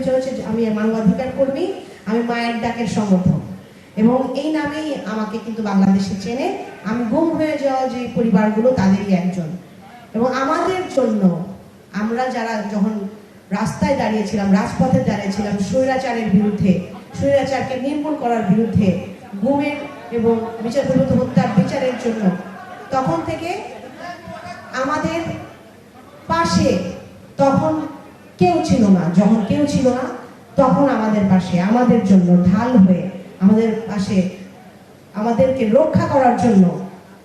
পরিচয় হচ্ছে আমি মানবাধিকার কর্মী, আমি মায়ের ডাকের সংগঠক, এবং এই নামেই আমাকে কিন্তু বাংলাদেশে চেনে। আমি গুম হয়ে যাওয়া যে পরিবারগুলো তাদেরই একজন। এবং আমাদের জন্য আমরা যারা যখন রাস্তায় দাঁড়িয়েছিলাম, রাজপথে দাঁড়িয়েছিলাম স্বৈরাচারের বিরুদ্ধে, স্বৈরাচারকে নির্মূল করার বিরুদ্ধে, গুমের এবং বিচারপূর্বক হত্যার বিচারের জন্য, তখন থেকে আমাদের পাশে তখন কেউ ছিল না। যখন কেউ ছিল না তখন আমাদের পাশে, আমাদের জন্য ঢাল হয়ে আমাদের পাশে, আমাদেরকে রক্ষা করার জন্য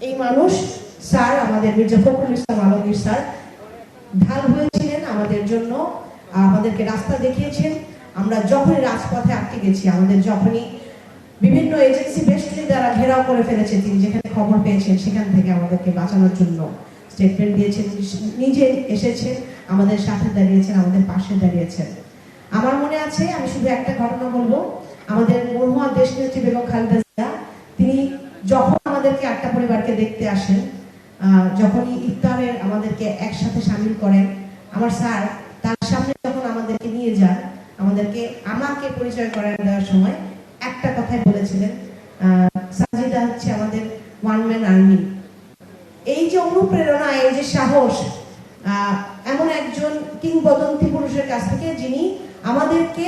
এই মানুষ স্যার, আমাদের মির্জা ফখরুল ইসলাম আলমগীর স্যার ঢাল হয়েছিলেন আমাদের জন্য, আমাদেরকে রাস্তা দেখিয়েছেন। আমরা যখনই রাজপথে আটকে গেছি, আমাদের যখনই বিভিন্ন এজেন্সি বেষ্টনী দ্বারা ঘেরাও করে ফেলেছে, তিনি যেখানে খবর পেয়েছেন সেখান থেকে আমাদেরকে বাঁচানোর জন্য স্টেটমেন্ট দিয়েছেন, নিজে এসেছেন, আমাদের সাথে দাঁড়িয়েছেন, আমাদের পাশে দাঁড়িয়েছেন। আমার মনে আছে, আমি শুধু একটা ঘটনা বলবো, আমাদের মরহুমা দেশনেত্রী বেগম খালেদা জিয়া তিনি যখন আমাদেরকে একটা পরিবারকে দেখতে আসেন, যখনই ইফতারের আমাদেরকে একসাথে সামিল করেন, আমার স্যার তার সামনে যখন আমাদেরকে নিয়ে যান, আমাকে পরিচয় করায় দেওয়ার সময় একটা কথাই বলেছিলেন, সাজিদা হচ্ছে আমাদের ওয়ান ম্যান আর্মি। এই যে অনুপ্রেরণা, এই যে সাহস, এমন একজন কিংবদন্তি পুরুষের কাছ থেকে, যিনি আমাদেরকে,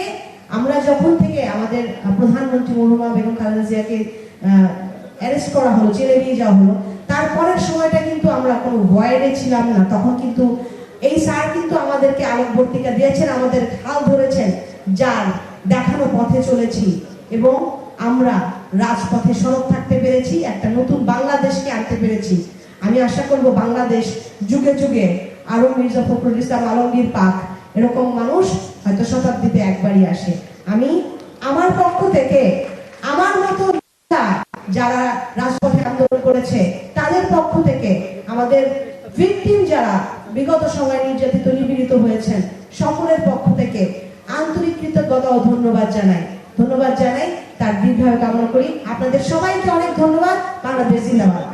আমরা যখন থেকে আমাদের প্রধানমন্ত্রী মরহুমা বেগম খালেদা জিয়াকে অ্যারেস্ট করা হলো, জেলে নিয়ে যাওয়া হলো, তারপরের সময়টা কিন্তু আমরা কোনো ভয়েডে ছিলাম না। তখন কিন্তু এই স্যার কিন্তু আমাদেরকে আলোকবর্তিকা দিয়েছেন, আমাদের হাল ধরেছেন, যার দেখানো পথে চলেছি এবং আমরা রাজপথে সরব থাকতে পেরেছি, একটা নতুন বাংলাদেশকে আনতে পেরেছি। আমি আশা করব বাংলাদেশ যুগে যুগে আরো মির্জা ফখরুল ইসলাম আলমগীর পাক এরকম মানুষ হয়তো শতাব্দীতে একবারই আসে। আমি আমার পক্ষ থেকে, আমার মতো যারা রাজপথে আন্দোলন করেছে তাদের পক্ষ থেকে, আমাদের ভিকটিম যারা বিগত সময়ে নির্যাতিত নিপীড়িত হয়েছেন, সকলের পক্ষ থেকে আন্তরিক কৃতজ্ঞতা ও ধন্যবাদ জানাই। তার দীর্ঘায়ু কামনা করি। আপনাদের সবাইকে অনেক ধন্যবাদ। বাংলাদেশ জিন্দাবাদ।